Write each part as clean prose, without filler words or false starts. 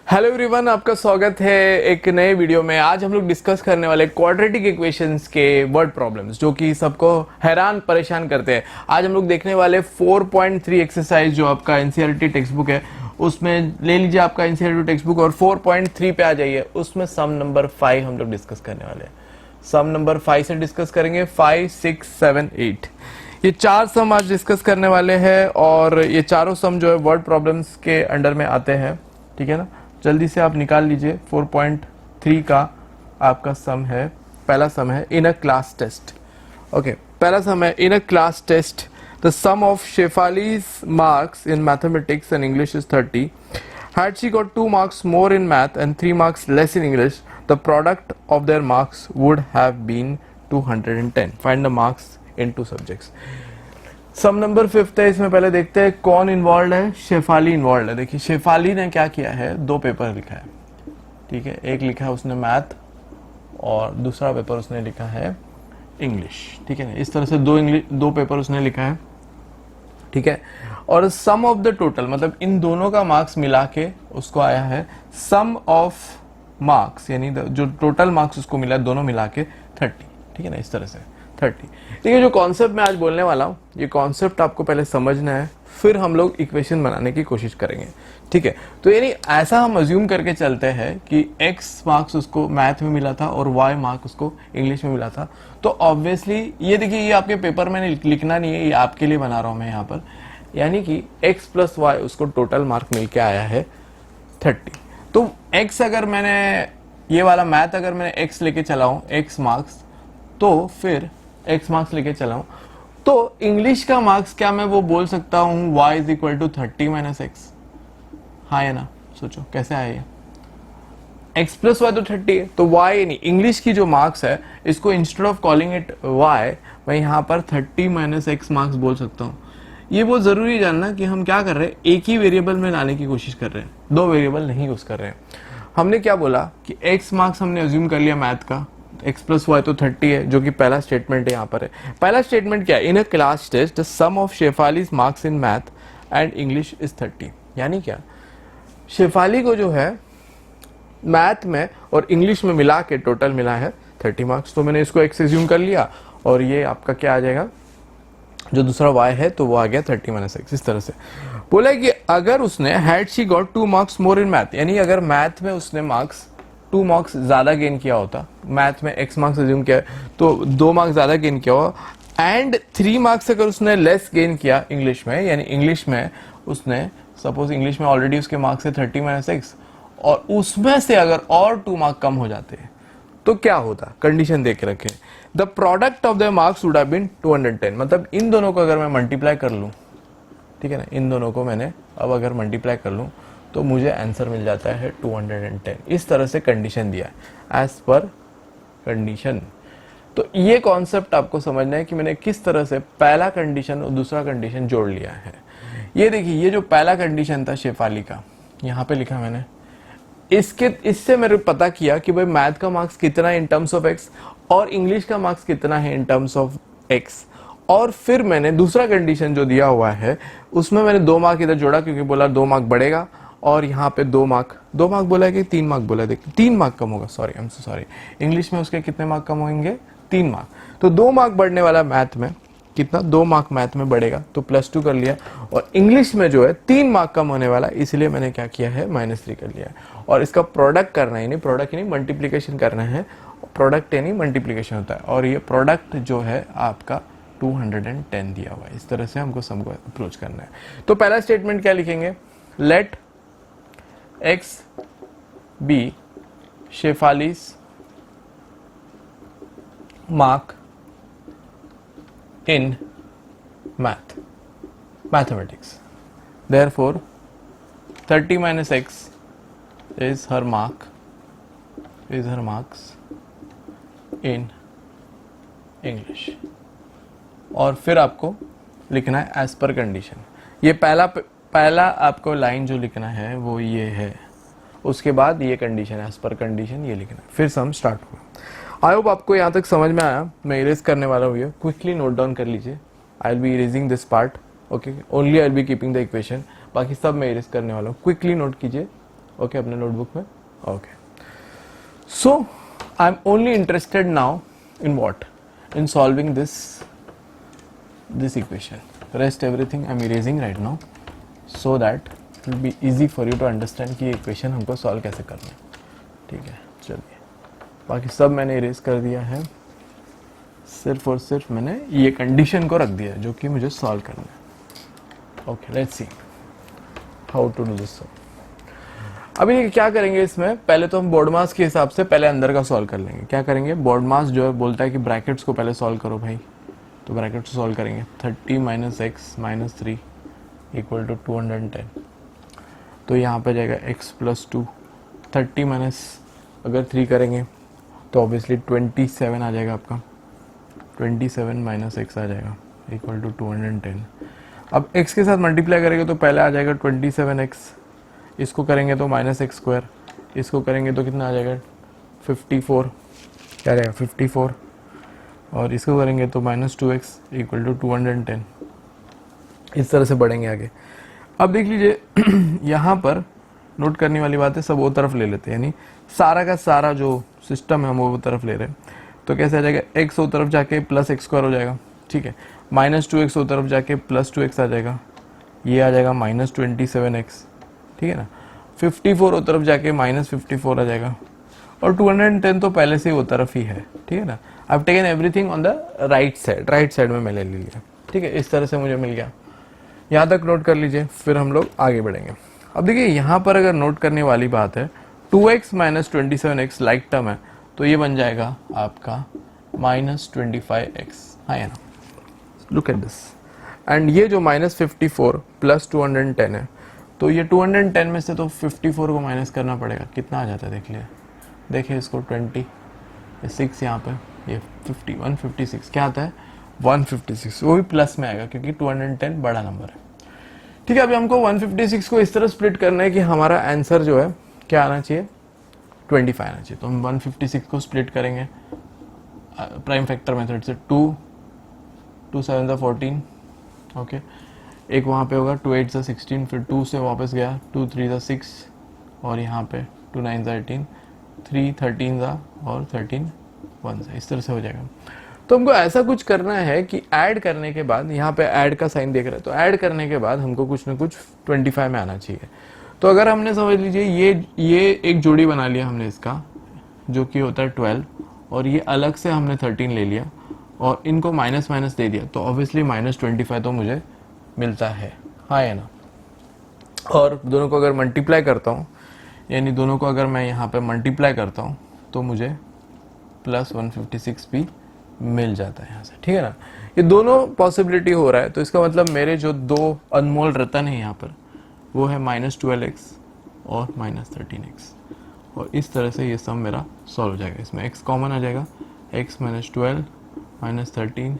Hello everyone, आपका स्वागत है एक नए वीडियो में। आज हम लोग डिस्कस करने वाले क्वाड्रेटिक इक्वेशंस के वर्ड प्रॉब्लम्स जो कि सबको हैरान परेशान करते हैं। आज हम लोग देखने वाले 4.3 एक्सरसाइज जो आपका एनसीईआरटी टेक्स्ट बुक है उसमें ले लीजिए आपका एनसीईआरटी टेक्स्ट बुक और 4.3 पे आ जाइए। उसमें सम नंबर 5 हम लोग डिस्कस करने वाले हैं। सम नंबर 5 से डिस्कस करेंगे 5, 6, 7, 8। ये 4 सम आज डिस्कस करने वाले हैं और ये चारों सम जो है वर्ड प्रॉब्लम्स के अंडर में आते हैं। ठीक है ना, जल्दी से आप निकाल लीजिए। 4.3 का आपका सम है, पहला सम है in a class test. Okay, पहला सम है in a class test the sum of Shefali's marks in mathematics and English is 30। Had she got 2 marks more in math and 3 marks less in English, the product of their marks would have been 210. Find the marks in 2 subjects. Sum number 5 है। इसमें पहले देखते हैं कौन involve है। Shefali involve है। देखिए शेफाली ने क्या किया है, 2 पेपर लिखा है। ठीक है, एक लिखा है उसने मैथ और दूसरा पेपर उसने लिखा है इंग्लिश। ठीक है ना, इस तरह से 2 पेपर उसने लिखा है। ठीक है, और सम ऑफ द टोटल मतलब इन दोनों का मार्क्स मिला के उसको आया है सम ऑफ मार्क्स, यानी जो टोटल मार्क्स उसको मिला दोनों मिला के 30। ठीक है ना, इस तरह से 30। ठीक है, जो कॉन्सेप्ट मैं आज बोलने वाला हूँ ये कॉन्सेप्ट आपको पहले समझना है, फिर हम लोग इक्वेशन बनाने की कोशिश करेंगे। ठीक है, तो यानी ऐसा हम अज्यूम करके चलते हैं कि x मार्क्स उसको मैथ में मिला था और y मार्क उसको इंग्लिश में मिला था। तो ऑब्वियसली ये देखिए, ये आपके पेपर में लिखना नहीं है, ये आपके लिए बना रहा हूं मैं यहाँ पर। यानी कि x प्लस y उसको टोटल मार्क मिल के आया है 30। तो x अगर मैंने ये वाला मैथ अगर मैंने x लेके चला हूँ x मार्क्स, तो फिर x मार्क्स लेके चला हूं तो इंग्लिश का मार्क्स क्या मैं वो बोल सकता हूं y is equal to 30 minus x. हाँ है ना, सोचो कैसे आया ये। x प्लस वाई तो 30 है, तो y यानी इंग्लिश की जो मार्क्स है इसको instead of calling it y मैं यहाँ पर 30 माइनस एक्स मार्क्स बोल सकता हूँ। ये बहुत जरूरी जानना कि हम क्या कर रहे हैं, एक ही वेरिएबल में लाने की कोशिश कर रहे हैं, 2 वेरिएबल नहीं यूज कर रहे हैं। हमने क्या बोला कि x मार्क्स हमने अज्यूम कर लिया मैथ का, x प्लस वाई तो 30 है, जो कि पहला स्टेटमेंट है यहाँ पर है। पहला स्टेटमेंट क्या है, in a class test the sum of Shefali's marks in math and English is 30। यानी क्या, शेफाली को जो है मैथ में और इंग्लिश में मिला के टोटल मिला है 30 मार्क्स। तो मैंने इसको x एज्यूम कर लिया और ये आपका क्या आ जाएगा, जो दूसरा y है तो वो आ गया 30 माइनस एक्स। इस तरह से बोला कि अगर उसने had she got 2 marks more in math, यानी अगर मैथ में उसने मार्क्स 2 मार्क्स ज्यादा गेन किया होता, मैथ में x मार्क्स अज्यूम किया तो 2 मार्क्स ज्यादा गेन किया हो, एंड 3 मार्क्स अगर उसने लेस गेन किया इंग्लिश में, यानी इंग्लिश में उसने सपोज इंग्लिश में ऑलरेडी उसके मार्क्स है 30 माइनस एक्स और उसमें से अगर और 2 मार्क कम हो जाते तो क्या होता, कंडीशन देख रखे। The product of the marks would have been 210। मतलब इन दोनों को अगर मैं मल्टीप्लाई कर लूं, ठीक है ना, इन दोनों को मैंने अब अगर मल्टीप्लाई कर लूं तो मुझे आंसर मिल जाता है 210। इस तरह से कंडीशन दिया है एज पर कंडीशन। तो ये कॉन्सेप्ट आपको समझना है कि मैंने किस तरह से पहला कंडीशन और दूसरा कंडीशन जोड़ लिया है। ये देखिए, ये जो पहला कंडीशन था शेफाली का, यहाँ पे लिखा मैंने, इससे मैंने पता किया कि भाई मैथ का मार्क्स कितना है इन टर्म्स ऑफ एक्स और इंग्लिश का मार्क्स कितना है इन टर्म्स ऑफ एक्स। और फिर मैंने दूसरा कंडीशन जो दिया हुआ है उसमें मैंने 2 मार्क इधर जोड़ा, क्योंकि बोला 2 मार्क बढ़ेगा और यहाँ पे 2 मार्क बोला है कि 3 मार्क बोला है, देखिए 3 मार्क कम होगा, sorry I am so sorry, English में उसके कितने मार्क कम होंगे, 3 मार्क। तो 2 मार्क बढ़ने वाला मैथ में, कितना 2 मार्क मैथ में बढ़ेगा तो +2 कर लिया, और इंग्लिश में जो है 3 मार्क कम होने वाला, इसलिए मैंने क्या किया है -3 कर लिया है। और इसका प्रोडक्ट करना है, नहीं प्रोडक्ट यानी मल्टीप्लीकेशन करना है, प्रोडक्ट यानी मल्टीप्लीकेशन होता है, और ये प्रोडक्ट जो है आपका 210 दिया हुआ है। इस तरह से हमको सबको अप्रोच करना है। तो पहला स्टेटमेंट क्या लिखेंगे, let x be Shefali's mark in mathematics. Therefore 30 minus x is her marks in English। और फिर आपको लिखना है एज पर कंडीशन। ये पहला आपको लाइन जो लिखना है वो ये है, उसके बाद ये कंडीशन एज पर कंडीशन ये लिखना है, फिर सम स्टार्ट हुआ। आई होप आपको यहाँ तक समझ में आया। मैं इरेज करने वाला हूँ, ये क्विकली नोट डाउन कर लीजिए। I will be erasing this part, okay, only I will be keeping the equation, बाकी सब मैं इरेज करने वाला हूँ। क्विकली नोट कीजिए ओके अपने नोटबुक में. Okay, so I am only interested now in what, in solving this equation. Rest everything I'm erasing right now so that it will be easy for you to understand कि equation हमको solve कैसे करना है. ठीक है, चलिए बाकी सब मैंने इरेज कर दिया है, सिर्फ और सिर्फ मैंने ये कंडीशन को रख दिया है जो कि मुझे सॉल्व करना है. Okay, let's see how to do this. अभी क्या करेंगे इसमें, पहले तो हम बोर्ड मास के हिसाब से पहले अंदर का सॉल्व कर लेंगे. क्या करेंगे, बोर्ड मास जो है बोलता है कि ब्रैकेट्स को पहले सॉल्व करो भाई, तो ब्रैकेट्स सॉल्व करेंगे. 30 - x - 3 = 210. तो यहाँ पे जाएगा x + 2. 30 माइनस अगर 3 करेंगे तो ऑब्वियसली 27 आ जाएगा आपका. 27 - x आ जाएगा = 210. अब x के साथ मल्टीप्लाई करेंगे तो पहले आ जाएगा 27x, इसको करेंगे तो -x², इसको करेंगे तो कितना आ जाएगा 54, क्या आ जाएगा 54, और इसको करेंगे तो -2x = 210. इस तरह से बढ़ेंगे आगे. अब देख लीजिए यहाँ पर नोट करने वाली बात है, सब वो तरफ ले लेते हैं, यानी सारा का सारा जो सिस्टम है हम वो तरफ ले रहे हैं. तो कैसे आ जाएगा, x वो तरफ जाके +x² हो जाएगा. ठीक है, -2x वो तरफ जाके +2x आ जाएगा, ये आ जाएगा -27x. ठीक है ना, 54 वो तरफ जाके -54 आ जाएगा, और 210 तो पहले से ही वो तरफ ही है. ठीक है ना, I have taken everything on the right side में मैंने ले लिया. ठीक है, इस तरह से मुझे मिल गया. यहाँ तक नोट कर लीजिए, फिर हम लोग आगे बढ़ेंगे. अब देखिए यहाँ पर अगर नोट करने वाली बात है, 2x - 27x लाइक टर्म है, तो ये बन जाएगा आपका -25x. हाँ या ना, लुक एट दिस. एंड ये जो -54 + 210 है, तो ये 210 में से तो 54 को माइनस करना पड़ेगा. कितना आ जाता है देख लिया, देखिए इसको 20, 6 यहाँ पे, ये 50, 156 क्या आता है 156, वो भी प्लस में आएगा क्योंकि 210 बड़ा नंबर है. ठीक है, अभी हमको 156 को इस तरह स्प्लिट करना है कि हमारा आंसर जो है क्या आना चाहिए, 25 आना चाहिए. तो हम 156 को स्प्लिट करेंगे प्राइम फैक्टर मेथड से. 2 7 14. ओके, एक वहाँ पे होगा 2 8 16, फिर 2 से वापस गया, 2 3 6, और यहाँ पे 2 9 18, 3 13 और 13 1, इस तरह से हो जाएगा. तो हमको ऐसा कुछ करना है कि ऐड करने के बाद, यहाँ पे ऐड का साइन देख रहे हैं, तो ऐड करने के बाद हमको कुछ ना कुछ 25 में आना चाहिए. तो अगर हमने समझ लीजिए ये एक जोड़ी बना लिया हमने इसका, जो कि होता है 12, और ये अलग से हमने 13 ले लिया और इनको माइनस माइनस दे दिया, तो ऑब्वियसली -25 तो मुझे मिलता है. हाँ या ना. और दोनों को अगर मल्टीप्लाई करता हूँ, यानी दोनों को अगर मैं यहाँ पे मल्टीप्लाई करता हूँ तो मुझे +156 भी मिल जाता है यहाँ से. ठीक है ना, ये दोनों पॉसिबिलिटी हो रहा है. तो इसका मतलब मेरे जो दो अनमोल रतन है यहाँ पर, वो है -12x और -13x, और इस तरह से ये सम मेरा सॉल्व हो जाएगा. इसमें x कॉमन आ जाएगा, x - 12 - 13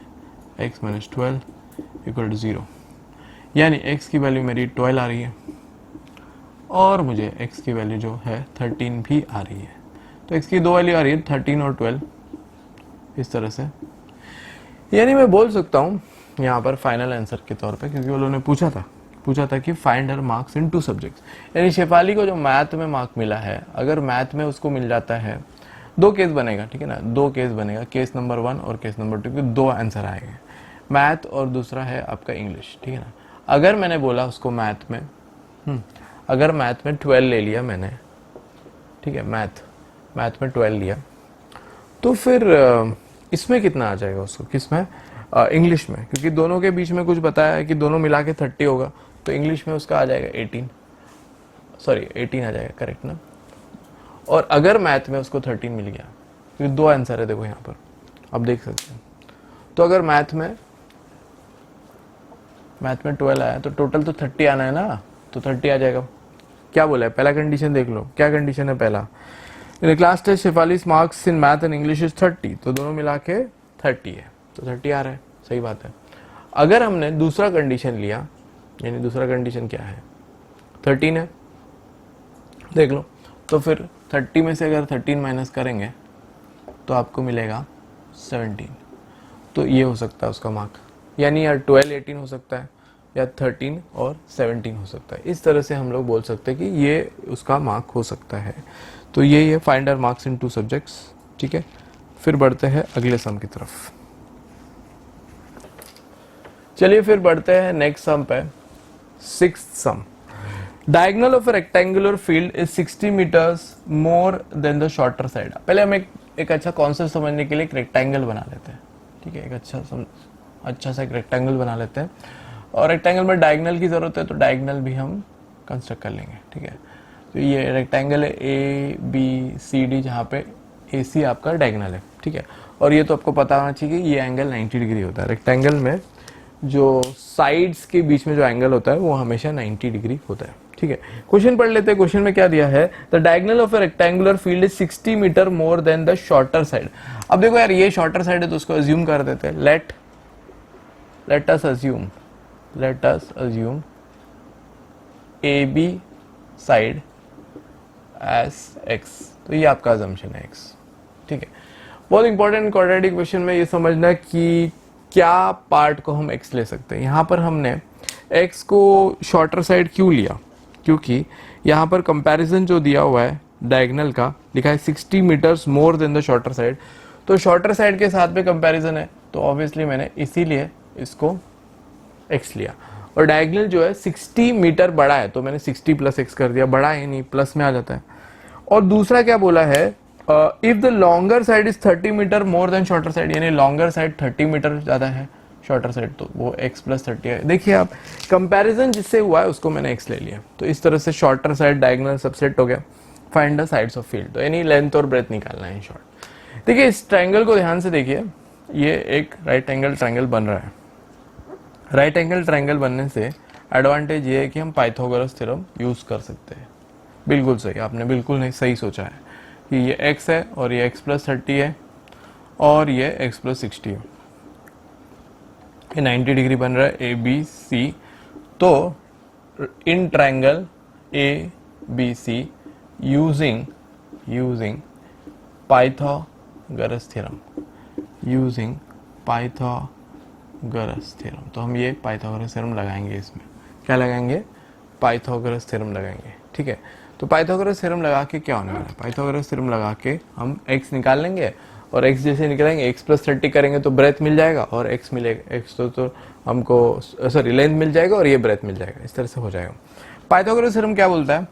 x - 12 = 0, यानी x की वैल्यू मेरी 12 आ रही है और मुझे x की वैल्यू जो है 13 भी आ रही है. तो x की दो वैल्यू आ रही है 13 और 12, इस तरह से. यानी मैं बोल सकता हूँ यहाँ पर फाइनल आंसर के तौर पे, क्योंकि वो लोगों ने पूछा था कि find her marks in 2 subjects. यानी शेफाली को जो मैथ में मार्क मिला है, अगर मैथ में उसको मिल जाता है, 2 केस बनेगा. ठीक है ना, 2 केस बनेगा, केस नंबर 1 और केस नंबर 2 के 2 आंसर आएंगे, मैथ और दूसरा है आपका इंग्लिश. ठीक है ना, अगर मैंने बोला उसको मैथ में अगर मैथ में 12 ले लिया मैंने, ठीक है, मैथ में 12 लिया, तो फिर इसमें कितना आ जाएगा उसको, किसमें, इंग्लिश में, क्योंकि दोनों के बीच में कुछ बताया है कि दोनों मिला के 30 होगा, तो इंग्लिश में उसका आ जाएगा 18 आ जाएगा, करेक्ट ना. और अगर मैथ में उसको 13 मिल गया, क्योंकि 2 आंसर है देखो यहाँ पर, आप देख सकते हैं. तो अगर मैथ में 12 आया तो टोटल तो 30 आना है ना, तो 30 आ जाएगा. क्या बोला है, पहला कंडीशन देख लो, क्या कंडीशन है पहला, in class test Shefali's marks in math and English is 30, तो दोनों मिला के 30 है, तो 30 आ रहा है, सही बात है. अगर हमने दूसरा कंडीशन लिया, यानी दूसरा कंडीशन क्या है, 13 है, देख लो, तो फिर 30 में से अगर 13 माइनस करेंगे तो आपको मिलेगा 17, तो ये हो सकता है उसका मार्क, यानी या 12 18 हो सकता है, या 13 और 17 हो सकता है। इस तरह से हम लोग बोल सकते हैं कि ये उसका मार्क हो सकता है। तो ये find our marks in 2 subjects, ठीक है। फिर बढ़ते हैं अगले सम की तरफ। चलिए फिर बढ़ते हैं नेक्स्ट सम पे, 6th sum. Diagonal of a rectangular field is 60 metres more than the shorter side. पहले हम एक अच्छा कॉन्सेप्ट समझने के लिए एक रेक्टेंगल बना लेते हैं, ठीक है। एक अच्छा सा एक रेक्टेंगल बना लेते हैं, और रेक्टेंगल में डायगोनल की जरूरत है तो डायगोनल भी हम कंस्ट्रक्ट कर लेंगे, ठीक है। तो ये रेक्टेंगल है ABCD, जहाँ पे AC आपका डायगोनल है, ठीक है। और ये तो आपको पता होना चाहिए कि ये एंगल 90 डिग्री होता है। रेक्टेंगल में जो साइड्स के बीच में जो एंगल होता है वो हमेशा 90 डिग्री होता है, ठीक है। क्वेश्चन पढ़ लेते हैं। क्वेश्चन में क्या दिया है, the diagonal of a rectangular field is 60 metre more than the shorter side. अब देखो यार, ये शॉर्टर साइड है तो उसको अज्यूम कर देते हैं। Let us assume AB side as x। तो ये आपका अजम्पशन है x, ठीक है। बहुत इंपॉर्टेंट क्वाड्रेटिक क्वेश्चन में ये समझना कि क्या पार्ट को हम x ले सकते हैं। यहाँ पर हमने x को शॉर्टर साइड क्यों लिया, क्योंकि यहाँ पर कंपैरिजन जो दिया हुआ है डायगोनल का, लिखा है 60 metres more than the shorter side. तो शॉर्टर साइड के साथ में कंपैरिजन है, तो ऑब्वियसली मैंने इसीलिए इसको x लिया। और डायगोनल जो है 60 मीटर बड़ा है, तो मैंने 60 प्लस x कर दिया। बड़ा है नहीं, प्लस में आ जाता है। और दूसरा क्या बोला है, if the longer side is 30 metre more than shorter side, यानी लॉन्गर साइड 30 मीटर ज्यादा है शॉर्टर साइड, तो वो x प्लस 30 है। देखिए आप, कंपैरिजन जिससे हुआ है उसको मैंने x ले लिया। तो इस तरह से शॉर्टर साइड डायगोनल सबसेट हो गया। Find the sides of field, तो यानी लेंथ और ब्रेथ निकालना है इन शॉर्ट। देखिए इस ट्रायंगल को ध्यान से देखिए, ये एक राइट एंगल ट्रायंगल बन रहा है। राइट एंगल ट्रायंगल बनने से एडवांटेज ये है कि हम पाइथागोरस थ्योरम यूज कर सकते हैं। बिल्कुल सही, आपने बिल्कुल नहीं सही सोचा है कि ये x है और ये x प्लस 30 है और ये x प्लस 60 है। ये 90 डिग्री बन रहा है ABC। तो in triangle ABC using Pythagoras theorem, तो हम ये पाइथागोरस थ्योरम लगाएंगे। इसमें क्या लगाएंगे, पाइथागोरस थ्योरम लगाएंगे, ठीक है। तो पाइथागोरस थ्योरम लगा के क्या होने वाला है, पाइथागोरस थ्योरम लगा के हम x निकाल लेंगे, और x जैसे निकालेंगे x प्लस 30 करेंगे तो ब्रेथ मिल जाएगा, और x मिलेगा, x तो हमको सॉरी लेंथ मिल जाएगा, और ये ब्रेथ मिल जाएगा। इस तरह से हो जाएगा। पाइथागोरस थ्योरम क्या बोलता है,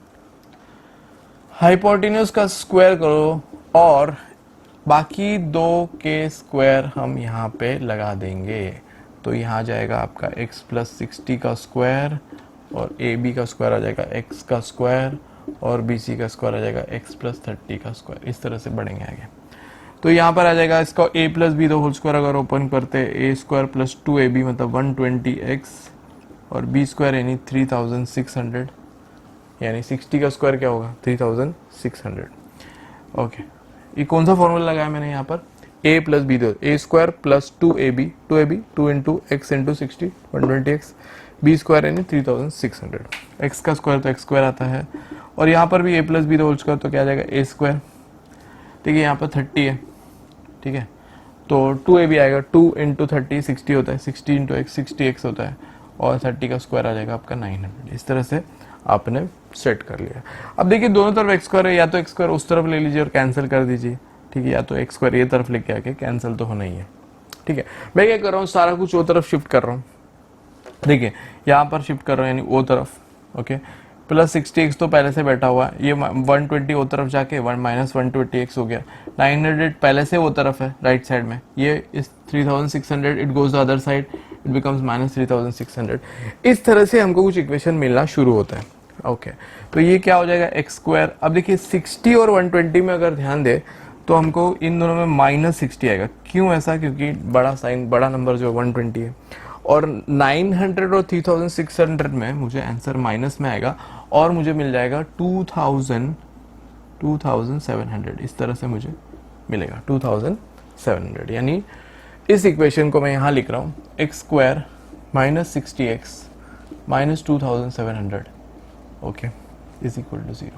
हाइपोटेन्यूज का स्क्वायर करो और बाकी दो के स्क्वायर हम यहाँ पे लगा देंगे। तो यहाँ आ जाएगा आपका x प्लस 60 का स्क्वायर, और AB का स्क्वायर आ जाएगा x का स्क्वायर, और BC का स्क्वायर आ जाएगा x प्लस 30 का स्क्वायर। इस तरह से बढ़ेंगे आगे। तो यहाँ पर आ जाएगा इसका a plus B the whole square अगर ओपन करते हैं, a स्क्वायर प्लस 2ab मतलब 120x, और b स्क्वायर यानी 3600, यानी 60 का स्क्वायर क्या होगा 3600। ओके, ये कौन सा फॉर्मूला लगाया मैंने यहाँ पर, a प्लस बी दो, a square plus 2ab 2 into x into 60 120x, b square यानी 3600, x का स्क्वायर तो x स्क्वायर आता है, और यहाँ पर भी a plus B the whole square तो क्या आ जाएगा a स्क्वायर। ठीक है, यहाँ पर 30 है, ठीक है, तो 2ab आएगा, 2 इंटू 30 60 होता है, 60 इंटू x 60x होता है, और 30 का स्क्वायर आ जाएगा आपका 900। इस तरह से आपने सेट कर लिया। अब देखिए दोनों तरफ एक्स स्क्वायर है, या तो एक्स स्क्वायर उस तरफ ले लीजिए और कैंसिल कर दीजिए, ठीक है, या तो एक्स स्क्वायर ये तरफ लेके आके कैंसिल तो होना ही है। ठीक है, मैं क्या कर रहा हूँ, सारा कुछ वो तरफ शिफ्ट कर रहा हूँ। देखिए यहाँ पर शिफ्ट कर रहा हूँ यानी वो तरफ, ओके, प्लस 60x तो पहले से बैठा हुआ है, ये 120 वो तरफ जाके माइनस 120x हो गया, 900 पहले से वो तरफ है राइट साइड में, ये इस 3600 it goes the other side, it becomes minus 3600। इस तरह से हमको कुछ इक्वेशन मिलना शुरू होता है। ओके, तो ये क्या हो जाएगा एक्स स्क्वायर। अब देखिए 60 और 120 में अगर ध्यान दे तो हमको इन दोनों में माइनस 60 आएगा। क्यों ऐसा, क्योंकि बड़ा साइन, बड़ा नंबर जो 120 है, और 900 और 3600 में मुझे आंसर माइनस में आएगा, और मुझे मिल जाएगा 2700। इस तरह से मुझे मिलेगा 2700। यानी इस इक्वेशन को मैं यहाँ लिख रहा हूँ, x square minus 60x minus 2700, okay, is equal to 0।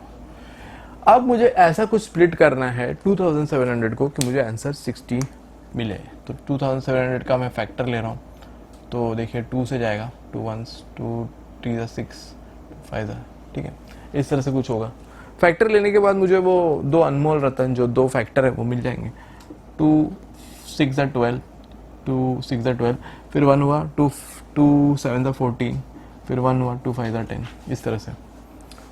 अब मुझे ऐसा कुछ स्प्लिट करना है 2700 को कि मुझे आंसर 60 मिले। तो 2700 का मैं फैक्टर ले रहा हूँ, तो देखिए 2 से जाएगा, 2 1 2 3 6 5, ठीक है, इस तरह से कुछ होगा। फैक्टर लेने के बाद मुझे वो 2 अनमोल रतन जो 2 फैक्टर है वो मिल जाएंगे। 2 6 12, 2 6 12, फिर 1 हुआ, 2 7 14, फिर 1 हुआ, 2 5 10, इस तरह से।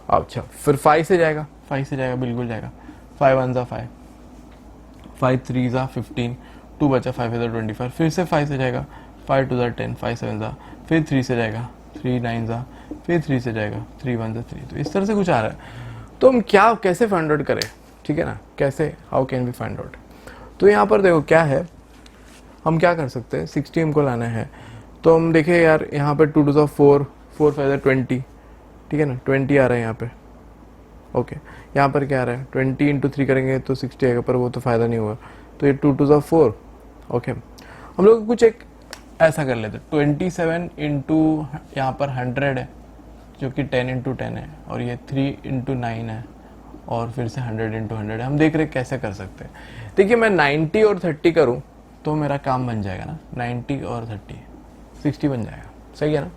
अच्छा, फिर 5 से जाएगा, 5 से जाएगा, बिल्कुल जाएगा। 5 1 5, 5 3 15, 2 बचा, 5 25, फिर से 5 से जाएगा, 5 2 10, 5 7, फिर 3 से जाएगा, 3 9, फिर 3 से जाएगा, 3 1 3। तो इस तरह से कुछ आ रहा है। तो हम क्या कैसे फाइंड आउट करें, ठीक है ना, कैसे, how can we find out. तो यहाँ पर देखो क्या है, हम क्या कर सकते हैं, 60 हमको लाना है। तो हम देखें यार, यहाँ पे 2 2 4, 4 5 20, ठीक है ना, 20 आ रहा है यहाँ पे। ओके, यहाँ पर क्या आ रहा है, 20 इंटू 3 करेंगे तो 60 आएगा, पर वो तो फ़ायदा नहीं होगा। तो ये 2 2 4। ओके, हम लोग कुछ एक ऐसा कर लेते, 27 इंटू यहाँ पर 100 है, जो कि 10 इंटू 10 है, और ये 3 इंटू 9 है, और फिर से 100 इंटू 100 है। हम देख रहे कैसे कर सकते हैं। देखिए, मैं 90 और 30 करूँ तो मेरा काम बन जाएगा ना, 90 और 30 60 बन जाएगा, सही है ना।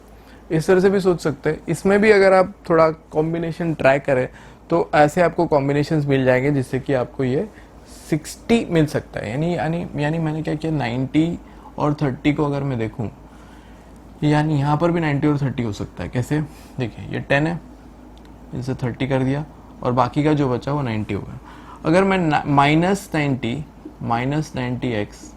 इस तरह से भी सोच सकते हैं। इसमें भी अगर आप थोड़ा कॉम्बिनेशन ट्राई करें तो ऐसे आपको कॉम्बिनेशंस मिल जाएंगे जिससे कि आपको ये 60 मिल सकता है। यानी मैंने क्या किया, 90 और 30 को अगर मैं देखूं, यानी यहाँ पर भी 90 और 30 हो सकता है। कैसे, देखिए ये 10 है, इसे 30 कर दिया, और बाकी का जो बचा वो 90 होगा। अगर मैं -90x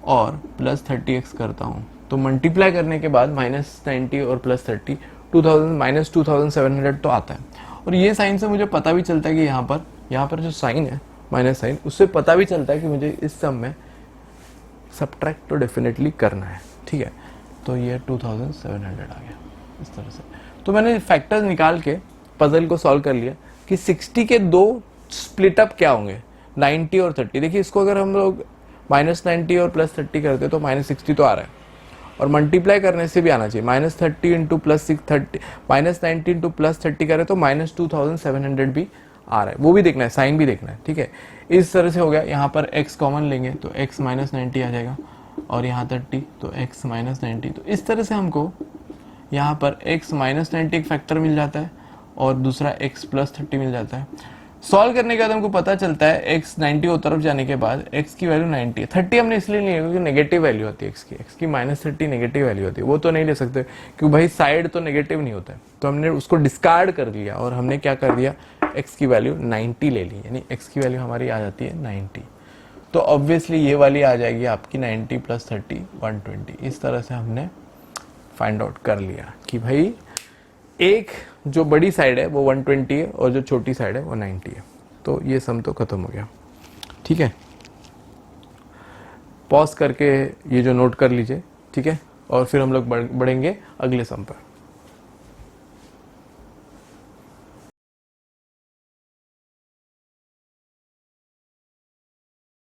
और +30x करता हूँ तो मल्टीप्लाई करने के बाद -90 और +30 -2700 तो आता है। और ये साइन से मुझे पता भी चलता है कि यहाँ पर जो साइन है, माइनस साइन, उससे पता भी चलता है कि मुझे इस सम में सब्ट्रैक्ट तो डेफिनेटली करना है, ठीक है। तो ये 2700 आ गया इस तरह से। तो मैंने फैक्टर्स निकाल के पजल को सॉल्व कर लिया कि 60 के 2 स्प्लिट अप क्या होंगे, 90 और 30। देखिए, इसको अगर हम लोग -90 और +30 करते तो -60 तो आ रहा है, और मल्टीप्लाई करने से भी आना चाहिए। -30 इंटू +630, -90 इंटू +30 करें तो -2700 भी आ रहा है, वो भी देखना है, साइन भी देखना है, ठीक है। इस तरह से हो गया। यहाँ पर x कॉमन लेंगे तो x -90 आ जाएगा, और यहाँ 30 तो x -90। तो इस तरह से हमको यहाँ पर x -90 एक फैक्टर मिल जाता है, और दूसरा x +30 मिल जाता है। सॉल्व करने के बाद हमको पता चलता है x 90 की तरफ जाने के बाद x की वैल्यू 90 है। 30 हमने इसलिए नहीं है क्योंकि नेगेटिव वैल्यू होती है x की -30 नेगेटिव वैल्यू होती है, वो तो नहीं ले सकते क्योंकि भाई साइड तो नेगेटिव नहीं होता है। तो हमने उसको डिस्कार्ड कर दिया, और हमने क्या कर दिया, x की वैल्यू 90 ले ली, यानी x की वैल्यू हमारी आ जाती है 90। तो ऑब्वियसली ये वाली आ जाएगी आपकी 90 + 30 120। इस तरह से हमने फाइंड आउट कर लिया कि भाई एक जो बड़ी साइड है वो 120 है, और जो छोटी साइड है वो 90 है। तो ये सम तो खत्म हो गया, ठीक है। पॉज करके ये जो नोट कर लीजिए, ठीक है, और फिर हम लोग बढ़ेंगे अगले सम पर।